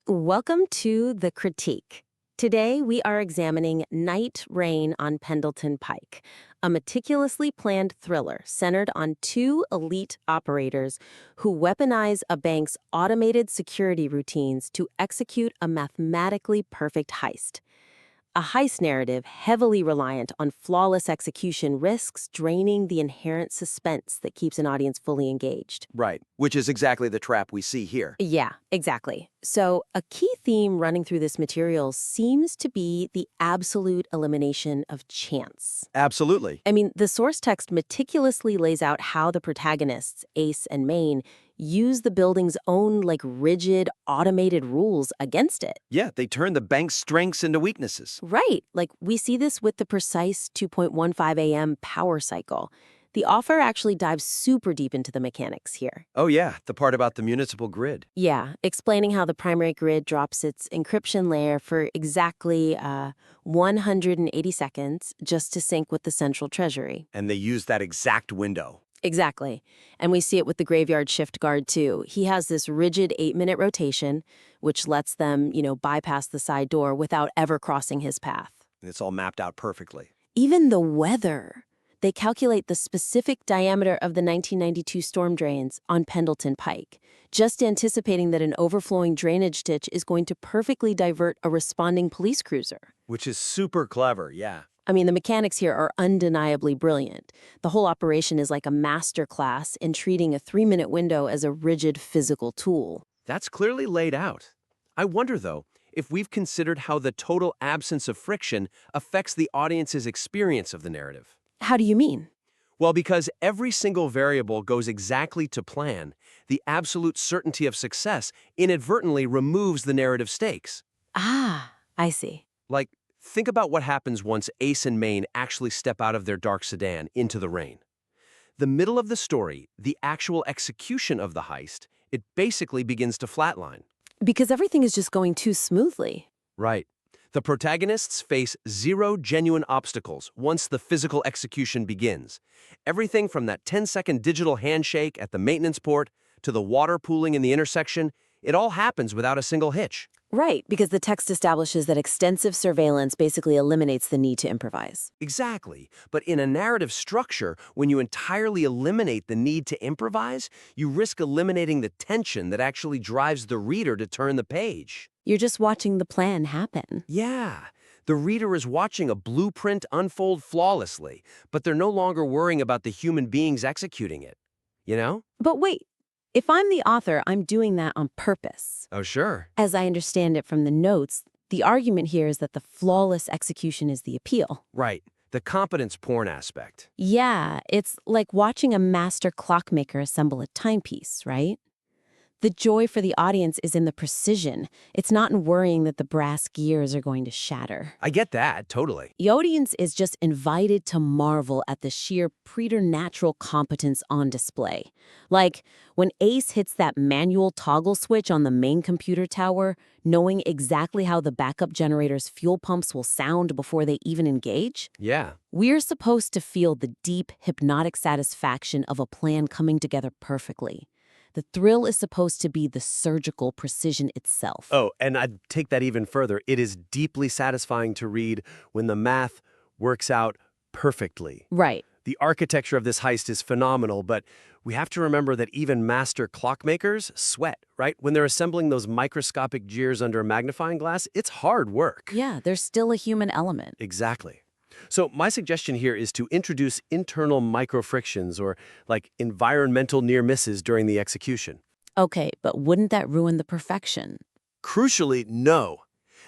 Welcome to The Critique. Today, we are examining Night Rain on Pendleton Pike, a meticulously planned thriller centered on two elite operators who weaponize a bank's automated security routines to execute a mathematically perfect heist. A heist narrative heavily reliant on flawless execution risks draining the inherent suspense that keeps an audience fully engaged. Right, which is exactly the trap we see here. Yeah, exactly. So, a key theme running through this material seems to be the absolute elimination of chance. Absolutely. I mean, the source text meticulously lays out how the protagonists, Ace and Maine, use the building's own, rigid, automated rules against it. Yeah, they turn the bank's strengths into weaknesses. Right. We see this with the precise 2.15 a.m. power cycle. The author actually dives super deep into the mechanics here. Oh yeah, the part about the municipal grid. Yeah, explaining how the primary grid drops its encryption layer for exactly 180 seconds just to sync with the central treasury. And they use that exact window. Exactly. And we see it with the graveyard shift guard, too. He has this rigid 8-minute rotation, which lets them, bypass the side door without ever crossing his path. And it's all mapped out perfectly. Even the weather. They calculate the specific diameter of the 1992 storm drains on Pendleton Pike, just anticipating that an overflowing drainage ditch is going to perfectly divert a responding police cruiser. Which is super clever, yeah. I mean, the mechanics here are undeniably brilliant. The whole operation is like a master class in treating a 3-minute window as a rigid physical tool. That's clearly laid out. I wonder, though, if we've considered how the total absence of friction affects the audience's experience of the narrative. How do you mean? Well, because every single variable goes exactly to plan, the absolute certainty of success inadvertently removes the narrative stakes. Ah, I see. Like, think about what happens once Ace and Maine actually step out of their dark sedan into the rain. The middle of the story, the actual execution of the heist, it basically begins to flatline. Because everything is just going too smoothly. Right. The protagonists face zero genuine obstacles once the physical execution begins. Everything from that 10-second digital handshake at the maintenance port to the water pooling in the intersection, it all happens without a single hitch. Right, because the text establishes that extensive surveillance basically eliminates the need to improvise. Exactly. But in a narrative structure, when you entirely eliminate the need to improvise, you risk eliminating the tension that actually drives the reader to turn the page. You're just watching the plan happen. Yeah. The reader is watching a blueprint unfold flawlessly, but they're no longer worrying about the human beings executing it. You know? But wait, if I'm the author, I'm doing that on purpose. Oh, sure. As I understand it from the notes, the argument here is that the flawless execution is the appeal. Right. The competence porn aspect. Yeah, it's like watching a master clockmaker assemble a timepiece, right? The joy for the audience is in the precision. It's not in worrying that the brass gears are going to shatter. I get that, totally. The audience is just invited to marvel at the sheer preternatural competence on display. Like when Ace hits that manual toggle switch on the main computer tower, knowing exactly how the backup generator's fuel pumps will sound before they even engage. Yeah. We're supposed to feel the deep, hypnotic satisfaction of a plan coming together perfectly. The thrill is supposed to be the surgical precision itself. Oh, and I'd take that even further. It is deeply satisfying to read when the math works out perfectly. Right. The architecture of this heist is phenomenal, but we have to remember that even master clockmakers sweat, right? When they're assembling those microscopic gears under a magnifying glass, it's hard work. Yeah, there's still a human element. Exactly. So my suggestion here is to introduce internal microfrictions or environmental near misses during the execution. Okay, but wouldn't that ruin the perfection? Crucially, no.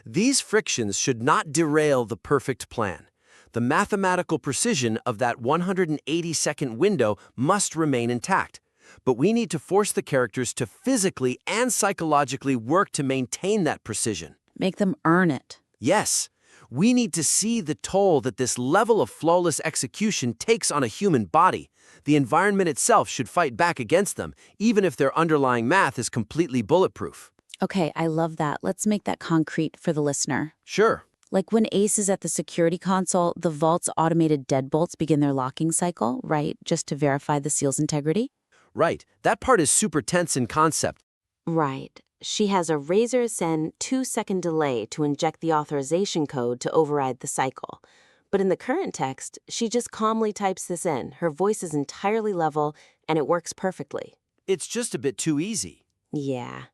These frictions should not derail the perfect plan. The mathematical precision of that 180-second window must remain intact. But we need to force the characters to physically and psychologically work to maintain that precision. Make them earn it. Yes. We need to see the toll that this level of flawless execution takes on a human body. The environment itself should fight back against them, even if their underlying math is completely bulletproof. Okay, I love that. Let's make that concrete for the listener. Sure. Like when Ace is at the security console, the vault's automated deadbolts begin their locking cycle, right? Just to verify the seal's integrity? Right. That part is super tense in concept. Right. She has a razor-send 2-second delay to inject the authorization code to override the cycle. But in the current text, she just calmly types this in. Her voice is entirely level, and it works perfectly. It's just a bit too easy. Yeah.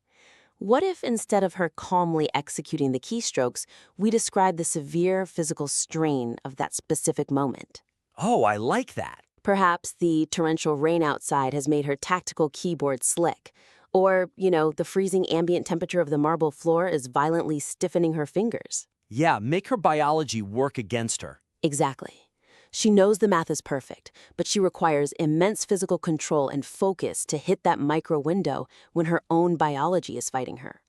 What if instead of her calmly executing the keystrokes, we describe the severe physical strain of that specific moment? Oh, I like that. Perhaps the torrential rain outside has made her tactical keyboard slick. Or, the freezing ambient temperature of the marble floor is violently stiffening her fingers. Yeah, make her biology work against her. Exactly. She knows the math is perfect, but she requires immense physical control and focus to hit that micro window when her own biology is fighting her.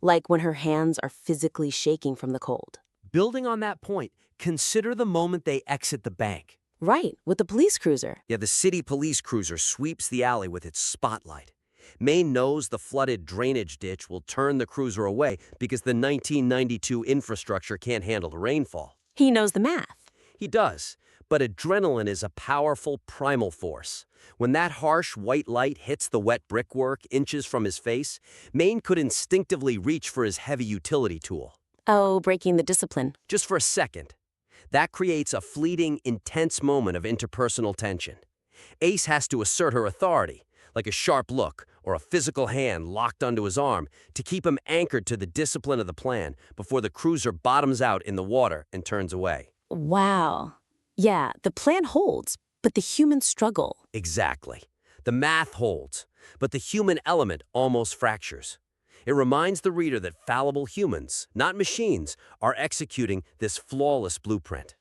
Like when her hands are physically shaking from the cold. Building on that point, consider the moment they exit the bank. Right, with the police cruiser. Yeah, the city police cruiser sweeps the alley with its spotlight. Maine knows the flooded drainage ditch will turn the cruiser away because the 1992 infrastructure can't handle the rainfall. He knows the math. He does, but adrenaline is a powerful primal force. When that harsh white light hits the wet brickwork inches from his face, Maine could instinctively reach for his heavy utility tool. Oh, breaking the discipline. Just for a second. That creates a fleeting, intense moment of interpersonal tension. Ace has to assert her authority, like a sharp look or a physical hand locked onto his arm, to keep him anchored to the discipline of the plan before the cruiser bottoms out in the water and turns away. Wow. Yeah, the plan holds, but the human struggle. Exactly. The math holds, but the human element almost fractures. It reminds the reader that fallible humans, not machines, are executing this flawless blueprint.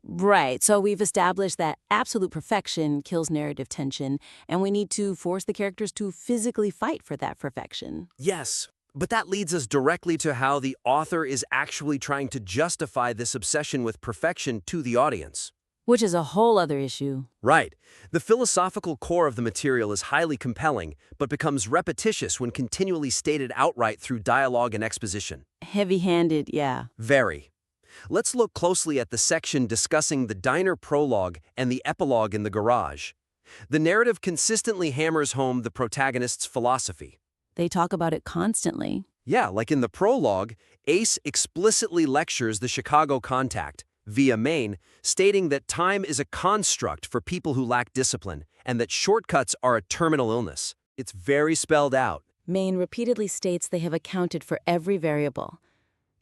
Right, so we've established that absolute perfection kills narrative tension, and we need to force the characters to physically fight for that perfection. Yes, but that leads us directly to how the author is actually trying to justify this obsession with perfection to the audience. Which is a whole other issue. Right. The philosophical core of the material is highly compelling, but becomes repetitious when continually stated outright through dialogue and exposition. Heavy-handed, yeah. Very. Let's look closely at the section discussing the diner prologue and the epilogue in the garage. The narrative consistently hammers home the protagonist's philosophy. They talk about it constantly. Yeah, like in the prologue, Ace explicitly lectures the Chicago contact, via Maine, stating that time is a construct for people who lack discipline and that shortcuts are a terminal illness. It's very spelled out. Maine repeatedly states they have accounted for every variable.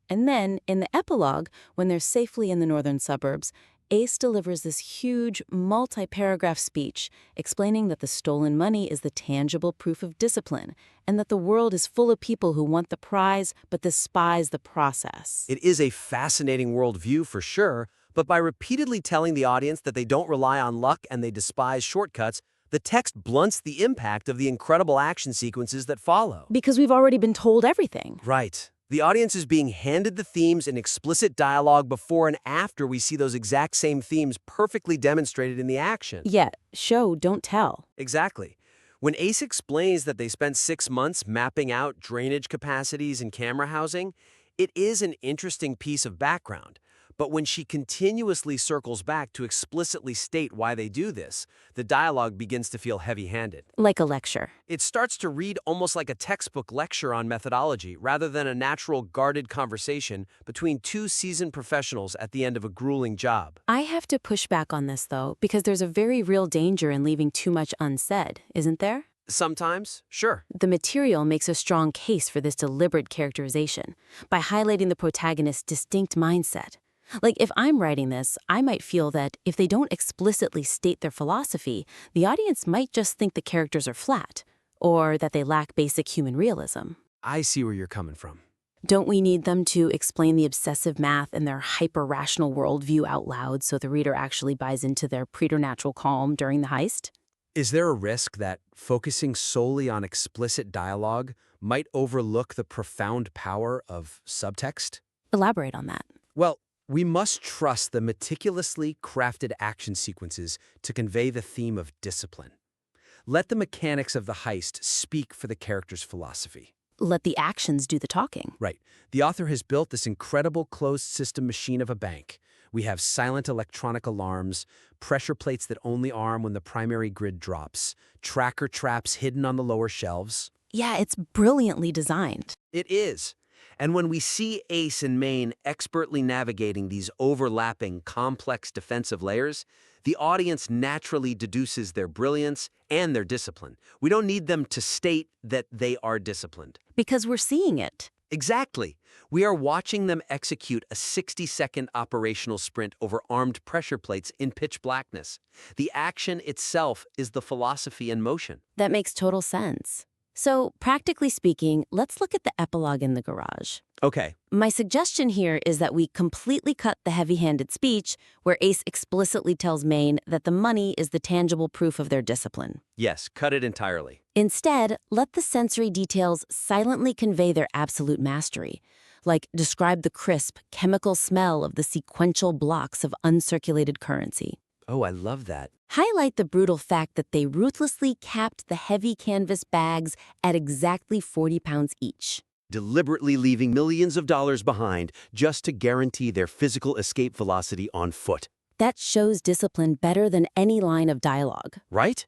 And then, in the epilogue, when they're safely in the northern suburbs, Ace delivers this huge, multi-paragraph speech explaining that the stolen money is the tangible proof of discipline and that the world is full of people who want the prize but despise the process. It is a fascinating worldview for sure, but by repeatedly telling the audience that they don't rely on luck and they despise shortcuts, the text blunts the impact of the incredible action sequences that follow. Because we've already been told everything. Right. The audience is being handed the themes in explicit dialogue before and after we see those exact same themes perfectly demonstrated in the action. Yeah, show, don't tell. Exactly. When Ace explains that they spent 6 months mapping out drainage capacities and camera housing, it is an interesting piece of background. But when she continuously circles back to explicitly state why they do this, the dialogue begins to feel heavy-handed. Like a lecture. It starts to read almost like a textbook lecture on methodology rather than a natural, guarded conversation between two seasoned professionals at the end of a grueling job. I have to push back on this, though, because there's a very real danger in leaving too much unsaid, isn't there? Sometimes, sure. The material makes a strong case for this deliberate characterization by highlighting the protagonist's distinct mindset. Like, if I'm writing this, I might feel that if they don't explicitly state their philosophy, the audience might just think the characters are flat, or that they lack basic human realism. I see where you're coming from. Don't we need them to explain the obsessive math and their hyper-rational worldview out loud so the reader actually buys into their preternatural calm during the heist? Is there a risk that focusing solely on explicit dialogue might overlook the profound power of subtext? Elaborate on that. Well, we must trust the meticulously crafted action sequences to convey the theme of discipline. Let the mechanics of the heist speak for the character's philosophy. Let the actions do the talking. Right. The author has built this incredible closed-system machine of a bank. We have silent electronic alarms, pressure plates that only arm when the primary grid drops, tracker traps hidden on the lower shelves. Yeah, it's brilliantly designed. It is. And when we see Ace and Maine expertly navigating these overlapping, complex defensive layers, the audience naturally deduces their brilliance and their discipline. We don't need them to state that they are disciplined. Because we're seeing it. Exactly. We are watching them execute a 60-second operational sprint over armed pressure plates in pitch blackness. The action itself is the philosophy in motion. That makes total sense. So, practically speaking, let's look at the epilogue in the garage. Okay. My suggestion here is that we completely cut the heavy-handed speech where Ace explicitly tells Maine that the money is the tangible proof of their discipline. Yes, cut it entirely. Instead, let the sensory details silently convey their absolute mastery, like describe the crisp, chemical smell of the sequential blocks of uncirculated currency. Oh, I love that. Highlight the brutal fact that they ruthlessly capped the heavy canvas bags at exactly 40 pounds each. Deliberately leaving millions of dollars behind just to guarantee their physical escape velocity on foot. That shows discipline better than any line of dialogue. Right?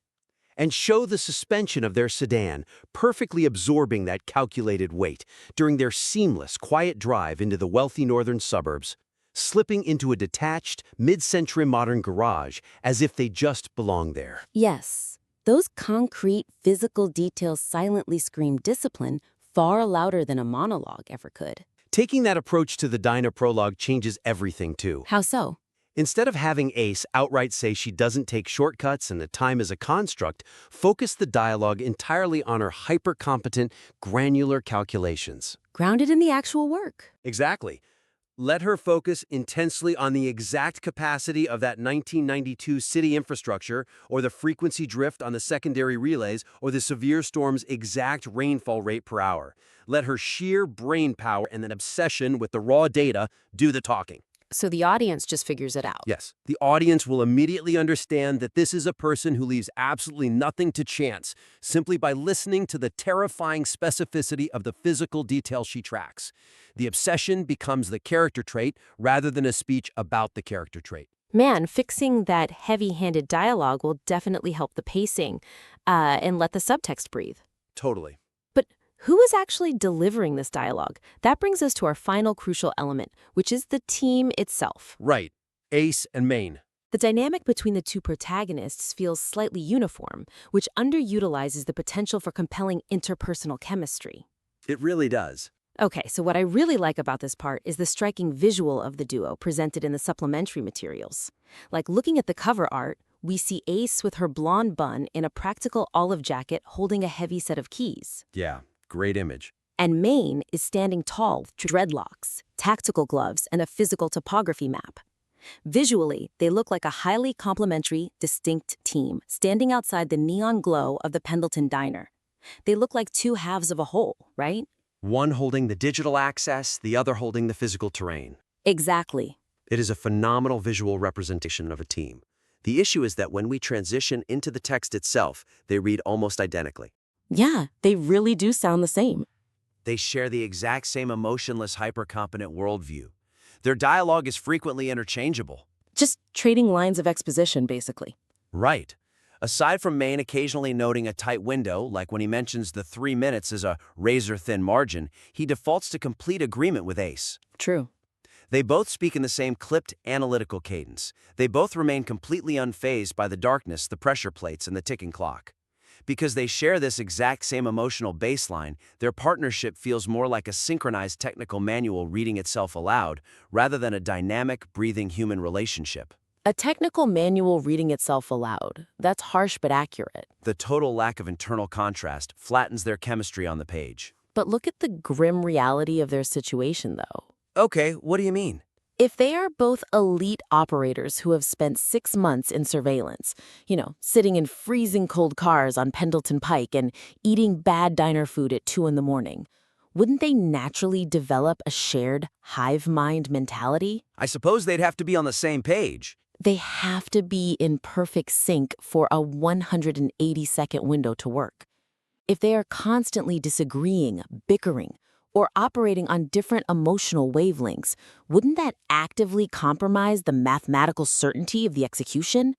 And show the suspension of their sedan, perfectly absorbing that calculated weight during their seamless, quiet drive into the wealthy northern suburbs, slipping into a detached, mid-century modern garage as if they just belong there. Yes, those concrete, physical details silently scream discipline far louder than a monologue ever could. Taking that approach to the diner prologue changes everything, too. How so? Instead of having Ace outright say she doesn't take shortcuts and that time is a construct, focus the dialogue entirely on her hyper-competent, granular calculations. Grounded in the actual work. Exactly. Let her focus intensely on the exact capacity of that 1992 city infrastructure, or the frequency drift on the secondary relays, or the severe storm's exact rainfall rate per hour. Let her sheer brain power and an obsession with the raw data do the talking. So the audience just figures it out. Yes, the audience will immediately understand that this is a person who leaves absolutely nothing to chance simply by listening to the terrifying specificity of the physical details she tracks. The obsession becomes the character trait rather than a speech about the character trait. Man, fixing that heavy-handed dialogue will definitely help the pacing and let the subtext breathe. Totally. But who is actually delivering this dialogue? That brings us to our final crucial element, which is the team itself. Right. Ace and Maine. The dynamic between the two protagonists feels slightly uniform, which underutilizes the potential for compelling interpersonal chemistry. It really does. Okay, so what I really like about this part is the striking visual of the duo presented in the supplementary materials. Like looking at the cover art, we see Ace with her blonde bun in a practical olive jacket holding a heavy set of keys. Yeah, great image. And Maine is standing tall with dreadlocks, tactical gloves, and a physical topography map. Visually, they look like a highly complementary, distinct team standing outside the neon glow of the Pendleton diner. They look like two halves of a whole, right? One holding the digital access, the other holding the physical terrain. Exactly. It is a phenomenal visual representation of a team. The issue is that when we transition into the text itself, they read almost identically. Yeah, they really do sound the same. They share the exact same emotionless, hyper-competent worldview. Their dialogue is frequently interchangeable. Just trading lines of exposition, basically. Right. Aside from Maine occasionally noting a tight window, like when he mentions the 3 minutes as a razor-thin margin, he defaults to complete agreement with Ace. True. They both speak in the same clipped, analytical cadence. They both remain completely unfazed by the darkness, the pressure plates, and the ticking clock. Because they share this exact same emotional baseline, their partnership feels more like a synchronized technical manual reading itself aloud, rather than a dynamic, breathing human relationship. A technical manual reading itself aloud. That's harsh but accurate. The total lack of internal contrast flattens their chemistry on the page. But look at the grim reality of their situation, though. Okay, what do you mean? If they are both elite operators who have spent 6 months in surveillance, sitting in freezing cold cars on Pendleton Pike and eating bad diner food at 2 in the morning, wouldn't they naturally develop a shared hive mind mentality? I suppose they'd have to be on the same page. They have to be in perfect sync for a 180-second window to work. If they are constantly disagreeing, bickering, or operating on different emotional wavelengths, wouldn't that actively compromise the mathematical certainty of the execution?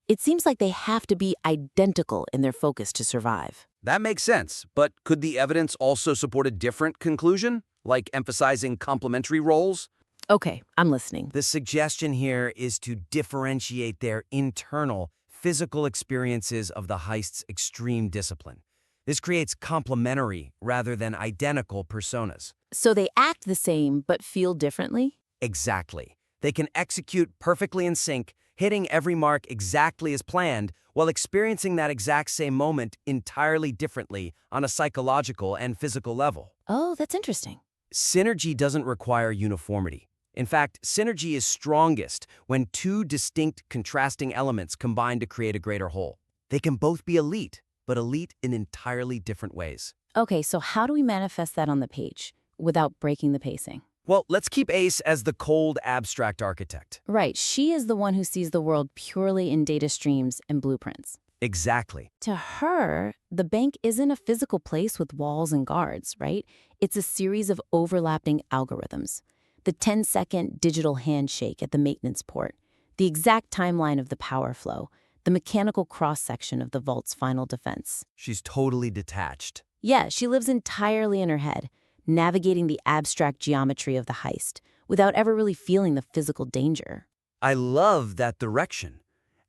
It seems like they have to be identical in their focus to survive. That makes sense, but could the evidence also support a different conclusion, like emphasizing complementary roles? Okay, I'm listening. The suggestion here is to differentiate their internal, physical experiences of the heist's extreme discipline. This creates complementary rather than identical personas. So they act the same but feel differently? Exactly. They can execute perfectly in sync, hitting every mark exactly as planned, while experiencing that exact same moment entirely differently on a psychological and physical level. Oh, that's interesting. Synergy doesn't require uniformity. In fact, synergy is strongest when two distinct, contrasting elements combine to create a greater whole. They can both be elite, but elite in entirely different ways. Okay, so how do we manifest that on the page without breaking the pacing? Well, let's keep Ace as the cold, abstract architect. Right, she is the one who sees the world purely in data streams and blueprints. Exactly. To her, the bank isn't a physical place with walls and guards, right? It's a series of overlapping algorithms. The 10-second digital handshake at the maintenance port, the exact timeline of the power flow, the mechanical cross-section of the vault's final defense. She's totally detached. Yeah, she lives entirely in her head, navigating the abstract geometry of the heist without ever really feeling the physical danger. I love that direction.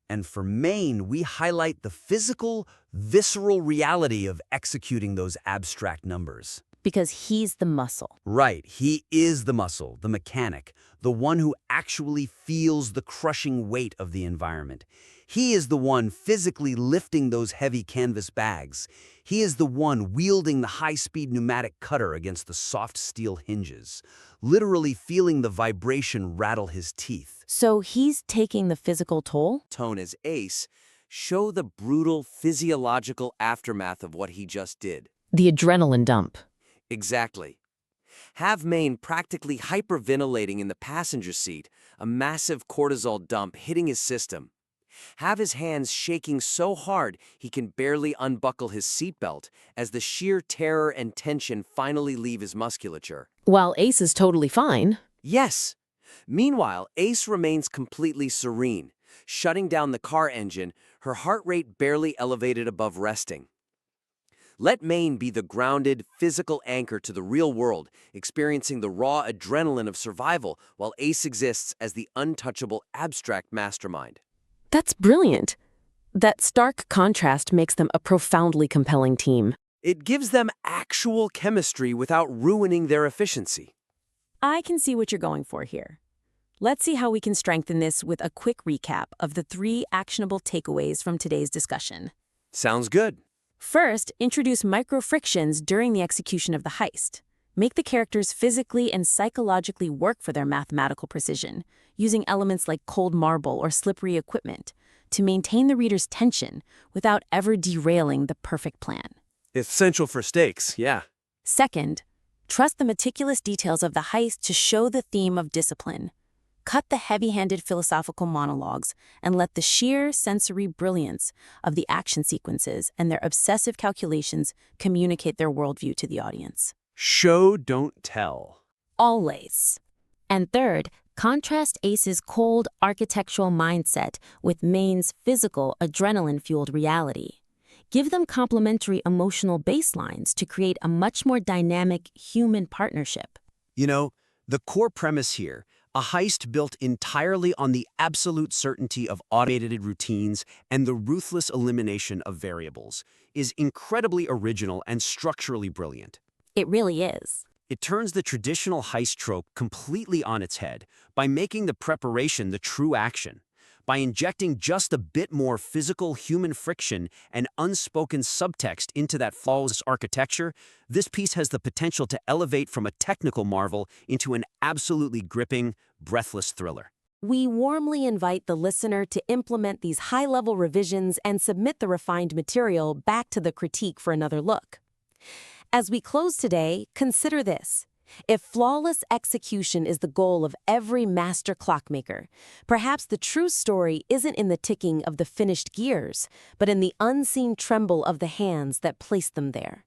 And for Maine, we highlight the physical, visceral reality of executing those abstract numbers. Because he's the muscle. Right, he is the muscle, the mechanic, the one who actually feels the crushing weight of the environment. He is the one physically lifting those heavy canvas bags. He is the one wielding the high-speed pneumatic cutter against the soft steel hinges, literally feeling the vibration rattle his teeth. So he's taking the physical toll? Tone as Ace show the brutal physiological aftermath of what he just did. The adrenaline dump. Exactly. Have Maine practically hyperventilating in the passenger seat, a massive cortisol dump hitting his system. Have his hands shaking so hard he can barely unbuckle his seatbelt as the sheer terror and tension finally leave his musculature. While Ace is totally fine. Yes. Meanwhile, Ace remains completely serene, shutting down the car engine, her heart rate barely elevated above resting. Let Maine be the grounded, physical anchor to the real world, experiencing the raw adrenaline of survival, while Ace exists as the untouchable, abstract mastermind. That's brilliant. That stark contrast makes them a profoundly compelling team. It gives them actual chemistry without ruining their efficiency. I can see what you're going for here. Let's see how we can strengthen this with a quick recap of the 3 actionable takeaways from today's discussion. Sounds good. First, introduce micro-frictions during the execution of the heist. Make the characters physically and psychologically work for their mathematical precision, using elements like cold marble or slippery equipment to maintain the reader's tension without ever derailing the perfect plan. Essential for stakes, yeah. Second, trust the meticulous details of the heist to show the theme of discipline. Cut the heavy-handed philosophical monologues and let the sheer sensory brilliance of the action sequences and their obsessive calculations communicate their worldview to the audience. Show, don't tell. Always. And third, contrast Ace's cold architectural mindset with Maine's physical, adrenaline-fueled reality. Give them complementary emotional baselines to create a much more dynamic human partnership. You know, the core premise here, a heist built entirely on the absolute certainty of automated routines and the ruthless elimination of variables, is incredibly original and structurally brilliant. It really is. It turns the traditional heist trope completely on its head by making the preparation the true action. By injecting just a bit more physical human friction and unspoken subtext into that flawless architecture, this piece has the potential to elevate from a technical marvel into an absolutely gripping, breathless thriller. We warmly invite the listener to implement these high-level revisions and submit the refined material back to the critique for another look. As we close today, consider this. If flawless execution is the goal of every master clockmaker, perhaps the true story isn't in the ticking of the finished gears, but in the unseen tremble of the hands that placed them there.